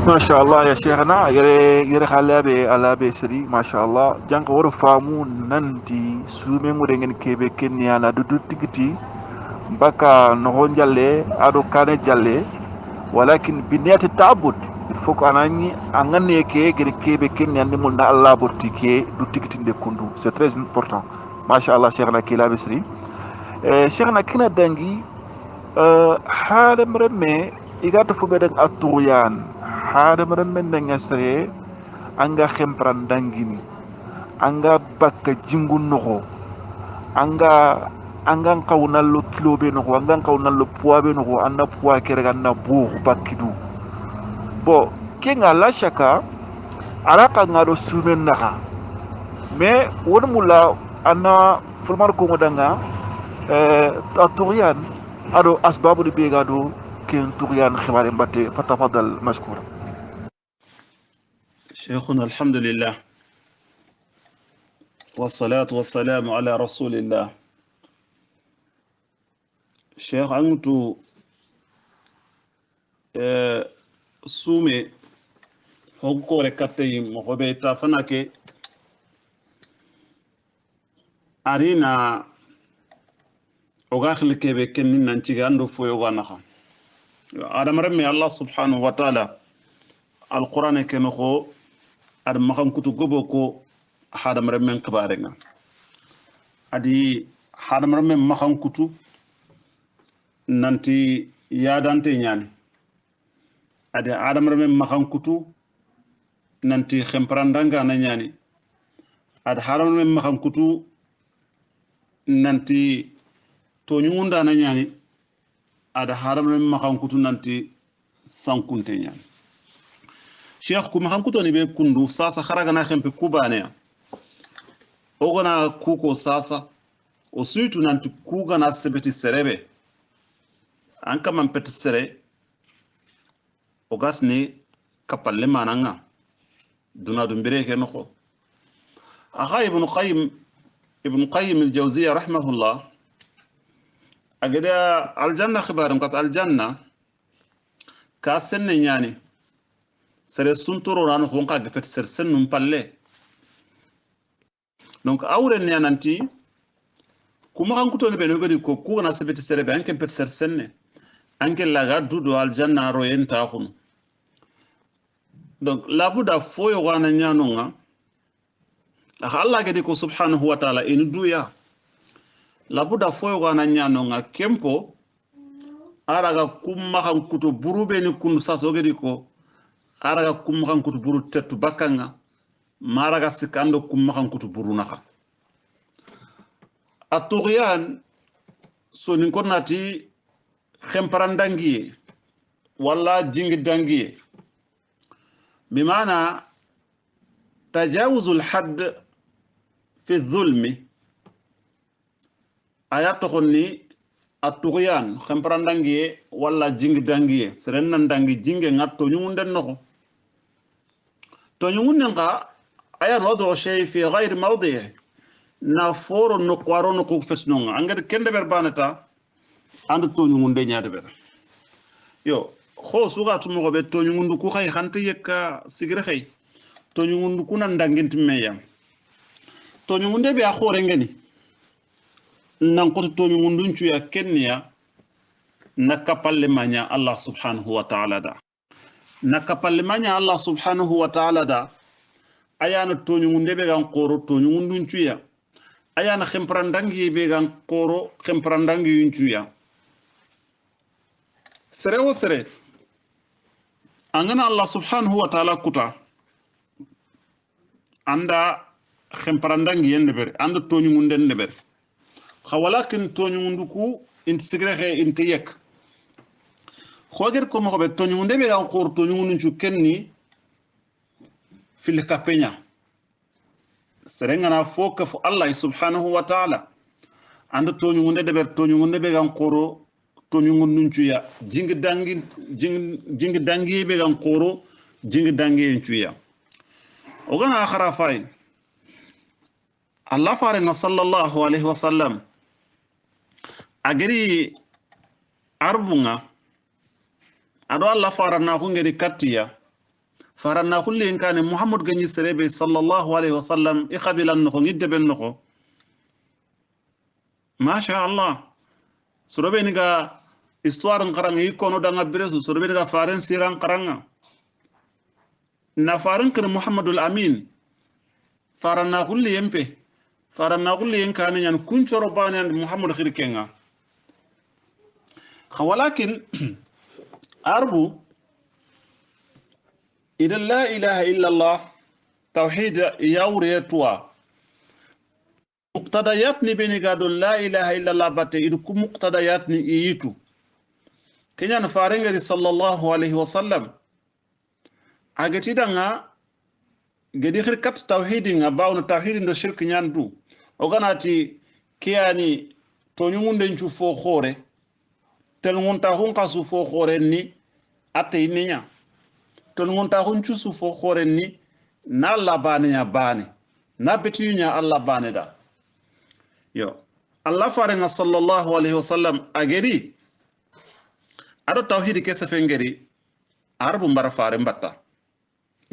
ما شاء الله يا شيخنا يري على بي سري ما شاء الله جانك ورو فامو نانتي سومي مودنgen kebe kenya na dudu tigiti baka nohon jalle ado kane jalle ولكن بنية التعبد الفوق اناني angane ke gere kebe kenya ni mun na Allah bortike du tigiti de kundu c'est très important ما شاء الله شيخنا كي لابس سري شيخنا كنا دانغي hada mremme igata fu beden atuyan hada mremme ndengasre anga khempran dangini anga bakka jingu noho anga kawnallo kilo be noho anga kawnallo poids be noho anna poids kere ganna bu bakkidu bo kenga la shaka alaka ngado sumen naha mais won mula anna fulmar ko modanga atuyan ado asbabu di begado ken tuyan khibare mbatte fatafadal mashkura شيخنا الحمد لله والصلاة والسلام على رسول الله. شيخ أنتو سومي هوكو ركاتي مخبيتا فناكي أرينا وغاخل كيبي كنين نانتيغي أندو فوي وغانخا آدم رمي الله سبحانه وتعالى القرآن كنخو أدم مخان كتو غبوكو حادم رمي كبارنا أدي حادم رمي مخان كتو نانتي يادانتي نياني أدي آدم رمي مخان كتو نانتي خمپراندانغا نياني أدي حادم رمي مخان كتو نانتي tonyunda na nyani ada haram na makan kutu nanti sankunte nyani sheikh ku makan kutu ni be kundu sasa kharaga na khempe kubane ogona kuko sasa o suitu nanti kuga na sebeti serebe anka man peti sere ogatni kapalle mananga duna dumbire ke noko akha ibn qayyim al-jawziyya rahimahullah أجدا الجنة خبارم قط الجنة كاسن يعني سر سنتورو رانو خونقا قفت سر سن نمبالي دونك أورن يعني أنتي كما كان كتوني بنوغدي كو ناس بيت سر بان كم بيت سر سن أنك لا دودو الجنة روين تاخون دونك لابد فوي وانا نيانونغا الله كدي كو سبحانه وتعالى إن دويا labuda foyo wana nyano nga kempo araga kumma kan kuto burube ni kunu sasogedi ko araga kumma kan kuto buru tetu bakanga maraga sikando kumma kan kuto buru naka atughyan so nin konati khemparandangiye wala jingi dangiye bimana tajawuzul hadd fi dhulmi ayat tokonni atughyan khemparandangiye wala jingi dangiye serennan dangi jinge ngatto nyumunden noko to nyumunden ka ayan wado shay fi ghayr mawdi'i na foro no kwaro no ko fesnonga angad kende ber banata and to nyumunde nyaade ber yo kho suga tumo ko be to nyumundu ku khay khante yekka sigre khay to nyumundu kunan danginti meyam to nyumunde be a khore ngeni nan ko to nyumundun cuya kenya nakapalle manya Allah subhanahu wa ta'ala da nakapalle manya Allah subhanahu wa ta'ala da ayana to nyumunde be gan qoro to nyumundun cuya ayana khemprandangi be gan qoro khemprandangi yun cuya sere wo sere angana Allah subhanahu wa ta'ala kuta anda khemprandangi yende ber anda to nyumunde ne ber ولكن تونيوندوكو انت سيغرخي انت يك خوغير كومو بي تونيوندي بي ان قور تونيوندو كني في الكابينيا سرنغنا فوك فو الله سبحانه وتعالى عند تونيوندي دبر تونيوندي بي ان قورو تونيوندو يا جينغ دانغي بي ان قورو جينغ دانغي انتويا وغنا اخر فاي الله فارنا صلى الله عليه وسلم ageri arbunga ado Allah farana ko ngeri katiya faranna kulli en kane muhammad ganyi serebe sallallahu alaihi wasallam i qabilan no ngidde ben no masha Allah sorobe ni ga histoire ngaranga ikono danga biresu sorobe ni ga faren siran qaranga na faran kar muhammadul amin faranna kulli yempe faranna kulli en kane nyan kunchoro banan muhammad khirkenga walakin arbu إذا لا إله إلا الله توحيد يوريتوا مقتضيات نبني قادوا لا إله إلا الله بات إذا مقتضيات نييتو كنيا نفارنجر صلى الله عليه وسلم أجتي دعنا قدي خير توحيدنا باون توحيد دو شرك نياندو أغناتي كياني تونيون دنجو فو خوري تلمون تاهون قاسو فو خوري ني أتي نيا ton ngonta hon cusu fo khoren ni na Allah bane ya bane na betinya Allah bane da yo Allah farenga sallallahu alaihi wasallam ageri ado tawhid ke sa fengeri arabu mbara fare mbatta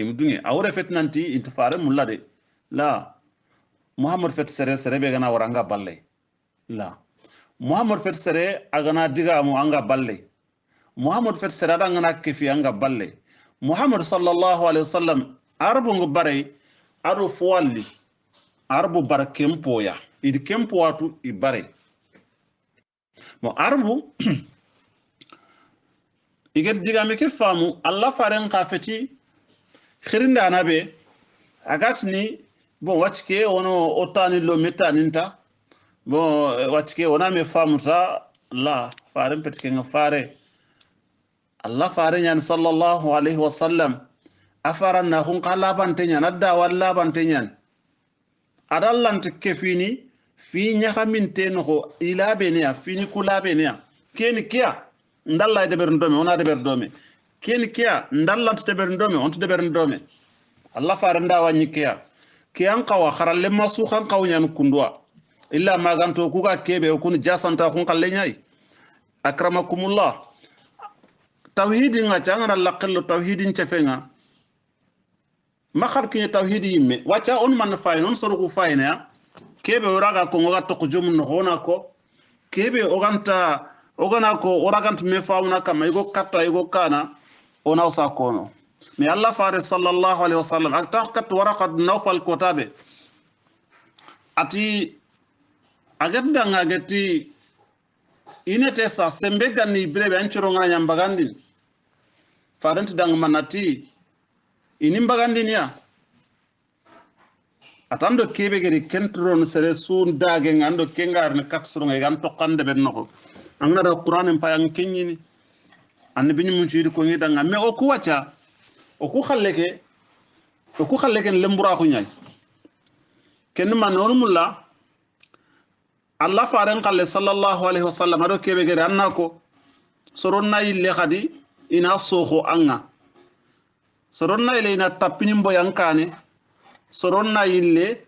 imdunge awre fet nanti inta fare mullade la muhammad fet sere be gana waranga balle la muhammad fet sere agana diga mu anga balle muhammad fet sere adanga kefi anga balle muhammad sallallahu alaihi wasallam arbu ngubare adu fwalli arbu bar kempoya idi kempoatu ibare mo arbu iger digame ke famu allah faren qafeti khirinda nabe agatni bon watike ono otani lo metaninta bon watike ona me famu ta la faren petike ngafare Allah fare nyan sallallahu alaihi wasallam afaranna hun qalaban tenyan adda wallaban tenyan adallant kefini fi nyaxamin tenoko ila benia fini kula benia keni kia ndalla de ber ndome ona de ber dome keni kia ndallant de ber ndome on de ber ndome Allah fare nda wanyi kia kiyan qawa kharalle masu khan qawnyan kundwa illa maganto kuga kebe kun jasanta kun qalle nyai akramakumullah tawhidi nga changana laqallo tawhidin chefenga makhar ki tawhidi yimme wacha on man fay non sorugo fayna kebe oraga ko ngoga to jom no hona ko kebe ogana ko oragant me fauna kama igo katta igo kana ona usa kono mi Allah faris sallallahu alaihi wasallam aqtaqat waraqat nawfal kotabe ati agadda nga gati inete sa sembe ganni brebe ancoro nga nyambagandin farant dang manati ini mbagandin ya atando kebe geri kentron sere sun dage ngando kengar ne katsuro ngay gan tokkande ben noko angna da qur'an en payang kenyini annabi ñu mun ci ko ngi danga me o ku wacha o ku xalleke lembura ko ñay ken man non mulla Allah faren qalle sallallahu alaihi wasallam ado kebe gere annako soronna yille khadi ina soho anga soronna ile ina tapini mboyankane soronna yille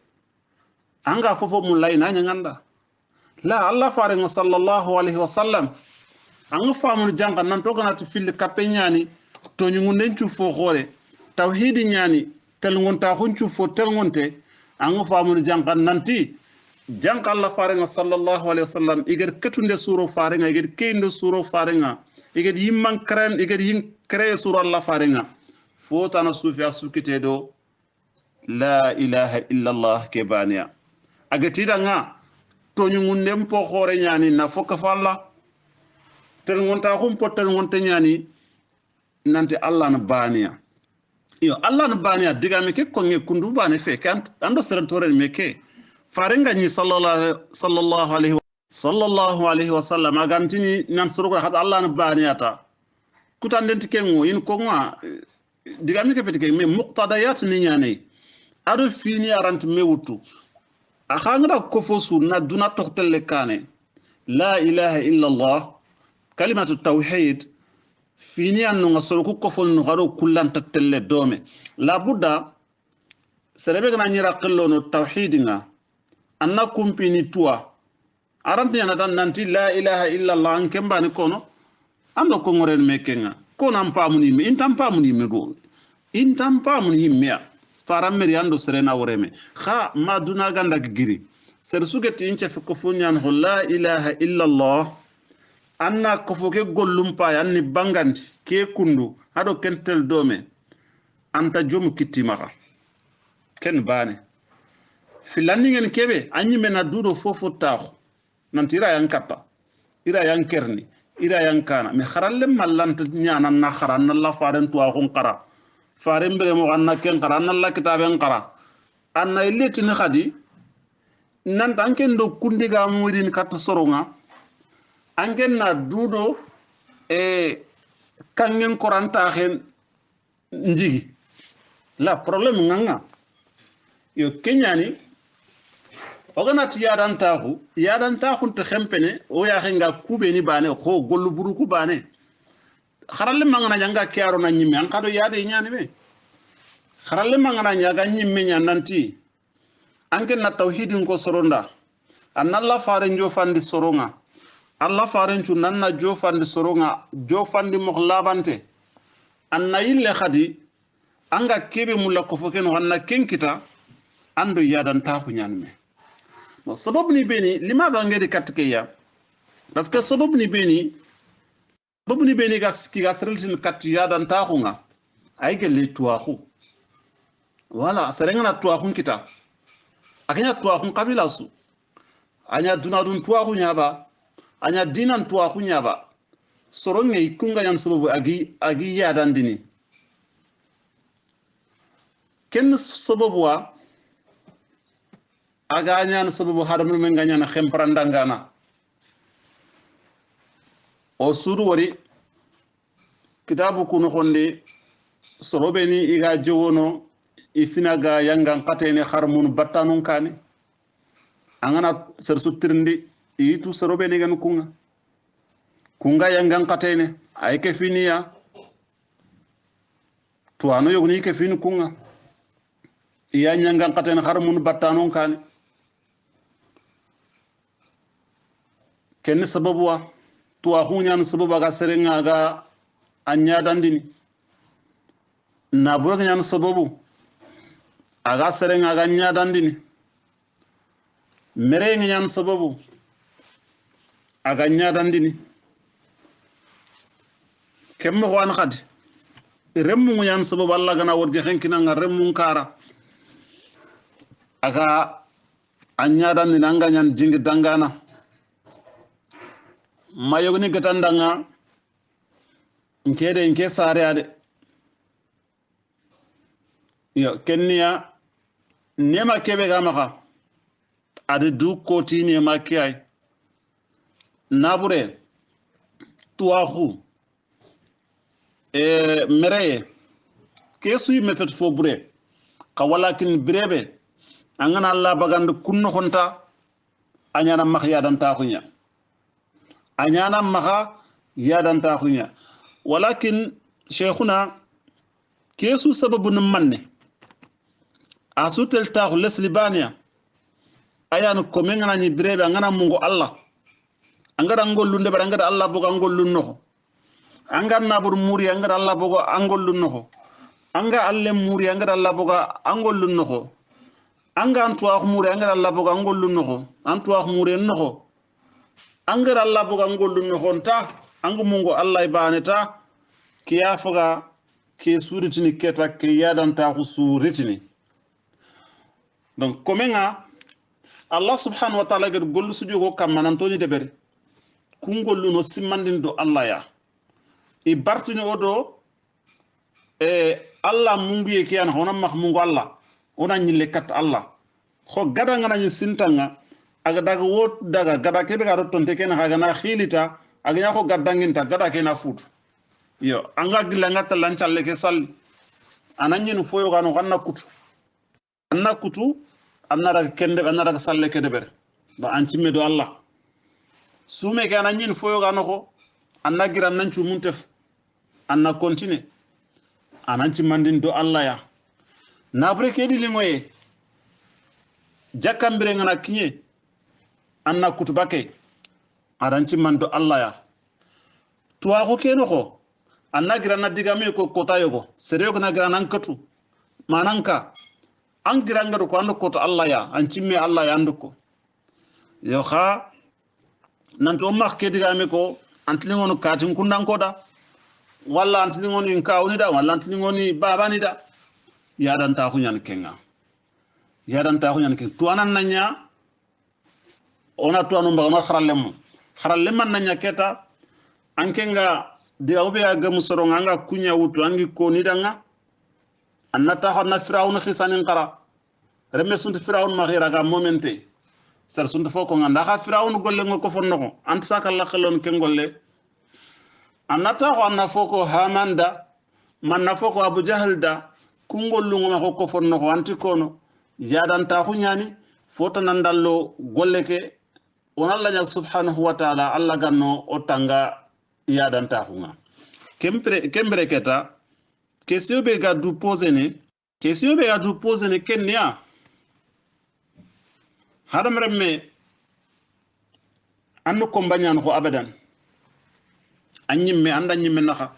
anga fofo mulla ina nyanganda la Allah faren sallallahu alaihi wasallam anga famu janga nan to ganati fil kapenyani to nyungunden cu fo khore tawhidi nyani telngonta huncu fo telngonte anga famu janga nanti janka Allah farenga sallallahu alaihi wasallam iger ketunde suro farenga iger kende suro farenga iger yimman kren iger yin kreye suro Allah farenga fotana sufi asukite do la ilaha illa Allah kebania agati danga toñu ngundem po xore ñani na fokka falla tel ngonta xum potel ngonte ñani nanti Allah na bania yo Allah na bania digame ke ko nge kundu bane fe kan ando serentore meke farenga ni sallallahu alaihi wasallam agantini nan surugo hat Allah na baniyata kutandenti kengo yin ko ngwa digami ke petike me muqtadayat ni nyane ado fini arant mewutu akhanga ko fosu na duna toktelle kane la ilaha illa Allah kalimatu tawhid fini anno ngasoro ko fon no garo kullanta telle dome la budda serebe gana nyira qillo no tawhidinga anna kumpini tuwa aranti yana tan nanti la ilaha illa Allah an kembani kono ando ko ngoren mekenga kono am pamuni me intam pamuni me do intam pamun himmea farammer yando serena woreme kha ma duna ganda giri ser sugeti ince ko funyan la ilaha illa allah anna ko foke gollum pa yanni bangandi ke kundu hado kentel dome anta jomu kittimaka ken bane filandi ngene kebe anyi mena dudo fofo taxu nanti ira yan kappa ira yan kerni ira yan kana me kharalle mallanta nyana na kharan la faren to akon qara faren bere mo ganna ken qara la kitaben qara anna illeti ni khadi nan tanken do kundiga mudin kat soronga angen na dudo kangen koranta hen njigi la problème nganga yo kenyani oganati yadan tahu te khempene o ya henga kubeni bane ko gollu buruku bane kharalle mangana janga kiaro na nyimme an kado yade nyani be kharalle mangana nyaga nyimme nyananti anke na tauhidin ko soronda annalla fare njo fandi soronga alla fare nchu nanna jo fandi soronga jo fandi mohlabante anna yille khadi anga kebe mulla ko fokeno anna kenkita ando yadan tahu nyanme no sababu ni beni limadha ngedi katkeya parce que sababu ni beni gas ki gasreltin kat yadan tahu nga ay gele tuahu wala serengana tuahu kita akanya tuahu kabila su anya dunadun tuahu nyaba anya dinan tuahu nyaba soronge ikunga yan sababu agi yadan dini ken sababu wa aga ñaan sababu hadamul men gañana xempranda ngana o sudu wari kitabu kunu khonde sorobe ni iga jowono ifinaga yangan qatene kharmun battanun kani angana ser sutirndi itu sorobe ni gan kunga yangan qatene ay ke finiya tuano yogni ke fin kunga iya nyangan qatene kharmun battanun kani ken sababu wa tuwa hunyan sababu ga serenga ga anya dandini na buga nyan sababu aga serenga ga anya dandini mere nyan sababu aga anya dandini kemmo wan khadi remmu nyan sababu Allah gana warje henkina nga remmu kara aga anya dandini anga nyan jingi dangana mayogni gatandanga nke sare ade yo kenya nema kebe gamaka ade du koti nema kiyai nabure tuahu mereye kesu yi mefet fo bure ka walakin brebe angana Allah bagand kunno honta anyana makhya dan taxunya anyana maha yadanta hunya walakin sheikhuna kesu sababu manne asutel tahu leslibania ayan ko mengana ni brebe ngana mungo Allah angara ngollunde bara ngada Allah boga ngollunno anga nabur muri angara Allah boga angollunno anga alle muri angara Allah boga angollunno anga antu muri angara Allah boga angollunno antu muri no angara Allah boga ngollu no honta angu mungo Allah ibaneta kiya faga ke suritini keta ke yadanta ku suritini donc komenga Allah subhanahu wa ta'ala gad gollu sujugo kamman toni debere ku ngollu no simmandin do Allah ya e bartini odo Allah mungu ye kiyan hono mak mungo Allah ona nyille kat Allah ko gada ngana nyi sintanga aga daga wot daga gada kebe ga rotonte ken haga na khilita aga nyako gadanginta gada kena futu yo anga gilanga talan challe ke sal ananyi no foyo gano ganna kutu anna daga kende anna daga salle ke deber ba ancimme do Allah sume ke ananyi no foyo gano ko anna giran nan cu muntef anna continue ananci mandin do Allah ya nabre ke di limoye jakambire ngana kinye anna kutubake aranci mando Allah ya tuwa ko keno ko anna gira na digame ko kota yogo sere ko na gira nan katu mananka an gira ngado ko ando kota Allah ya an cimme Allah ya anduko yo kha nan to mak ke digame ko antlingono katin kundan koda walla antlingoni kawni da walla antlingoni babani da yadan ta kunyan kenga yadan ta kunyan ken to anan nanya ona to anu mbagama kharalle man nanya keta ankenga diawbe aga musoronga anga kunya wutu angi ko nidanga annata honna firawun khisanin qara remme sunt firawun ma ghira ga momente sar sunt foko nganda kha firawun golle ngoko fonno ant saka la khalon ken golle annata honna foko hamanda man na foko abu jahal da kungollu ngoma ko fonno anti kono yadan ta hunyani fota nandallo golle ke onalla nya subhanahu wa ta'ala alla ganno otanga yadan ta hunga kembre keta question be ga du poser ne kenya hadam remme annu kombanyan ko abadan anyimme anda nyimme naka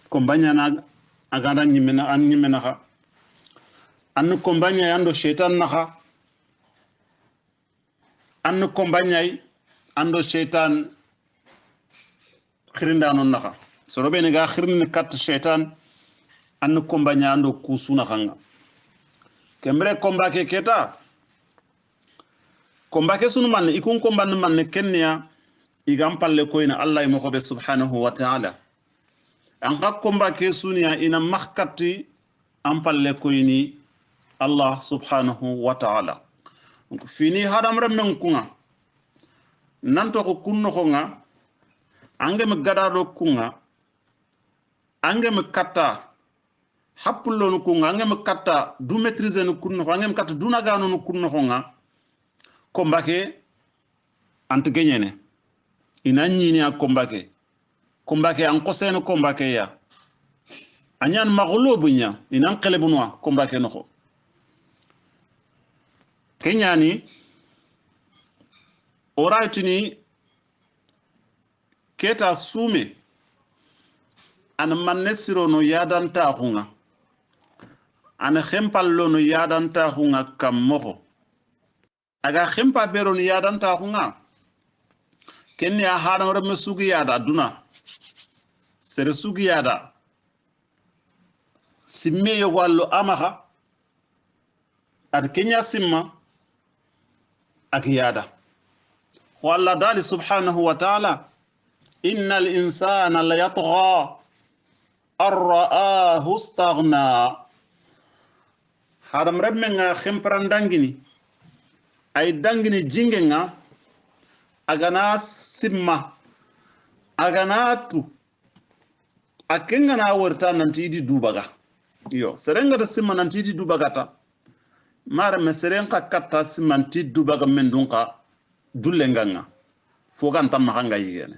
kombanyana aganda nyimme na an nyimme naka annu kombanya yando shaitan naka annu kombanyai ando shaitan khirinda non naka sorobe ne ga khirin kat shaitan annu kombanya ando kusuna khanga kembre kombake keta kombake sunu man ikun komban man kenya igam palle ko ina Allah mo be subhanahu wa ta'ala an ka kombake sunya ina makhkati am palle ko ini Allah subhanahu wa ta'ala fini hadam remmen kunga nanto ko kunno ko nga angem gadado kunga angem katta happulo no kunga angem katta du maîtriser no kunno ko angem katta du nagano no kunno ko nga kombake ant genyene ina nyini a kombake an koseno kombake ya anyan maghlubu nya ina qelebunwa kombake noko kenyani oraitini keta sume an mannesiro no yadanta hunga an khempallo no yadanta hunga kam moko aga khempa bero no yadanta hunga kenya hadan remme sugi yada duna sere sugi yada simme yo wallo amaha at kenya simma ak yada walla dali subhanahu wa ta'ala innal insana la yatgha arra'ahu istaghna hadam remme nga khempran dangini ay dangini jingenga agana simma agana tu akenga na warta nanti di dubaga yo serenga da simma nanti di dubaga ta mara me serenga katta simma nanti dubaga mendunka dullenganga fogan tamma hanga yigene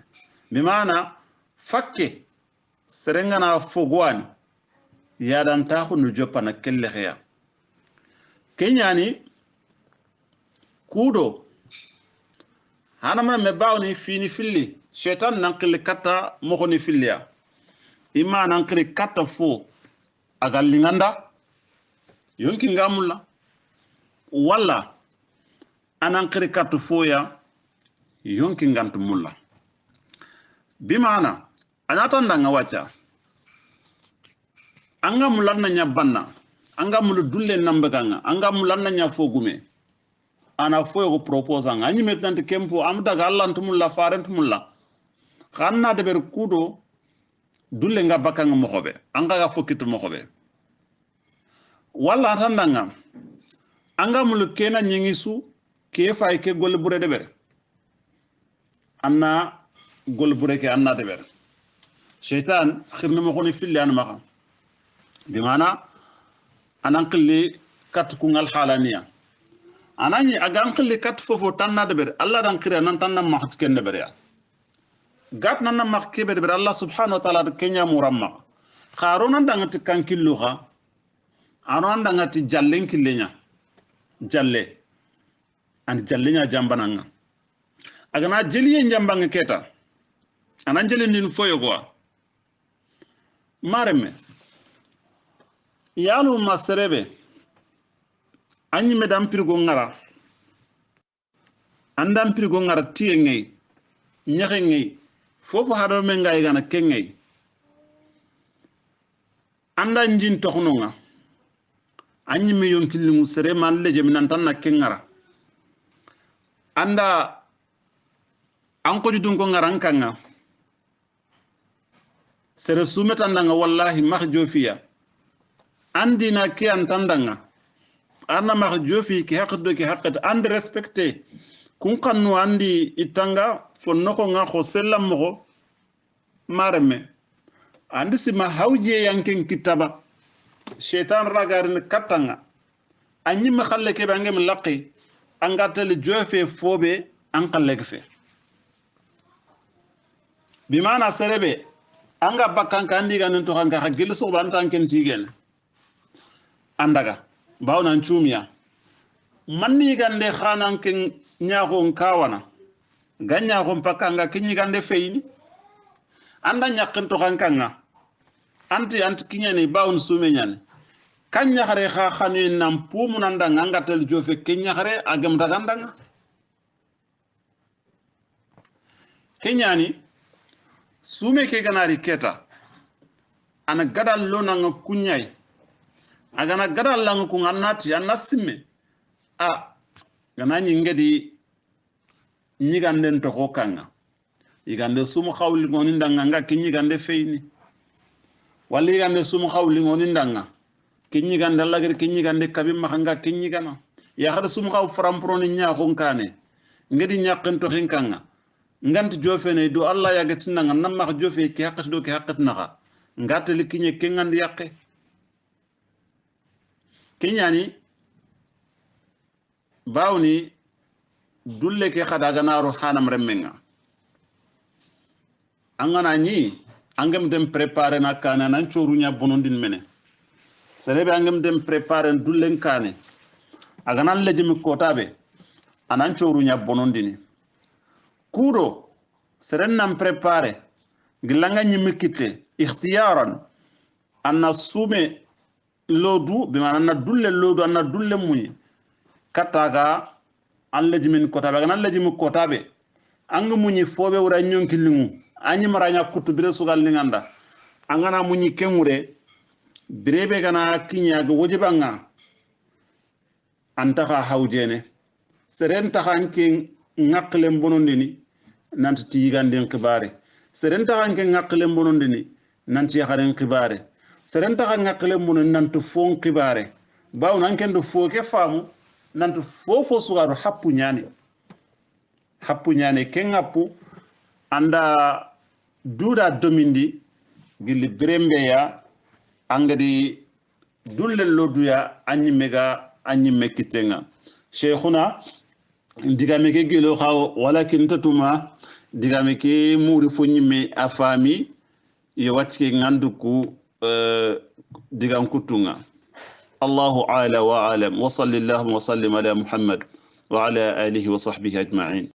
bimana fakke serenga na fogwani yadan ta hunu joppa na kelle khaya kenyani kudo hanamana me bawni fini filli shaitan nankili katta mohoni filliya ima nankili katta fo agallinganda yonki ngamulla walla anankili katta fo ya yonki ngantu mulla bimana anata ndanga wacha anga mulanna nyabanna anga mulu dulle nambeganga anga mulanna nya fogume ana foyo ko propose anga anyi metnante kempo am daga Allah ntumulla farentumulla xanna de ber kudo dulle nga bakanga mo xobe anga ga fokitu mo xobe walla tandanga anga mulu kena nyingisu ke fay ke gol bure de ber anna gol bure ke anna de ber shaytan khirna mo xoni filli an ma bimana anan qilli kat ku ngal halaniya anani agan khilli kat fofo tanna de ber Allah dan khira nan tanna ma khat ken de ber ya gat nan na mak kebe de ber Allah subhanahu wa ta'ala de kenya muramma kharona dangati kankillu kha anon dangati jallen killenya jalle and jallenya jambananga agana jeliye jambanga keta anan jelen din foyo go mareme yalu maserebe anyi medam pirgo ngara andam pirgo ngara tiye ngey nyaxe ngey fofu hado men ngay gana kengey anda njin toxnonga anyi me yonkilimu sere man leje minan tan na kengara anda anko judun ko ngaran kanga sere sumetandanga wallahi mak jofiya andina ki antandanga anna mak jofi ki hakdo ki hakkat and respecté kun kannu andi itanga fonnoko nga ko sellam mo mareme andi sima hawje yanken kitaba shaitan ragarin katanga anyi ma khalle ke bangem laqi angatel jofe fobe an khalle fe bimana serebe anga bakkan kandi ganen to hanga hagil so ban tanken tigen andaga bawnan chumia manni gande khanan ken nyaako kawana ganya ko pakanga kinyi gande feini anda nyakken to kankanga anti kinyani bawun sumenyane kanya khare kha khanu nam pumu nanda ngangatel jofe kenya khare agam dagandanga kenyani sume ke ganari keta ana gadal lona nga kunyai agana gadal langa ku ngannati anasimme a ganani ngedi nyiganden to ko kanga yigande sumu khawli ngoni ndanga nga kinyigande feini walli yigande sumu khawli ngoni ndanga kinyigande lagir kinyigande kabim mahanga kinyigana ya hada sumu khaw framproni nya ko kane ngedi nyakkan to hinkanga ngant jofene do Allah yagatina nga namma jofe ki haqqat do ki haqqat naga ngatel kinye kengand yakke kenyani bawni dulle ke khada ganaro hanam remmenga angana ni angam dem préparer na kana nan chorunya bonondin mene serebe angam dem préparer dullen kane aganan lejimi kotabe anan chorunya bonondini kudo seren nam prepare gilanga nyimikite ikhtiyaran anna sume lodu bimana na dulle lodu anna dulle muni kataga allajimin kotabe ganan lajimi kotabe anga muni fobe wura nyonkilingu anyi maranya kutu bire sugal linganda angana muni kemure birebe gana kinya go wojibanga antaka hawjene seren taxanke ngaklen bonondini nanti tiganden kibare seren taxanke ngaklen bonondini nanti yaxaren kibare seren taxa ngaklen bonon nanti fon kibare baw nanken do foke famu nanti fofo sugaru happu nyane ken happu anda duda domindi gilli brembeya angadi dulle loduya anyi mega anyi mekitenga sheikhuna digame ke gelo khaw walakin tatuma digame ke muri fonyimme afami ye watke nganduku digam kutunga الله أعلى وأعلم وصلى الله وسلم على محمد وعلى آله وصحبه أجمعين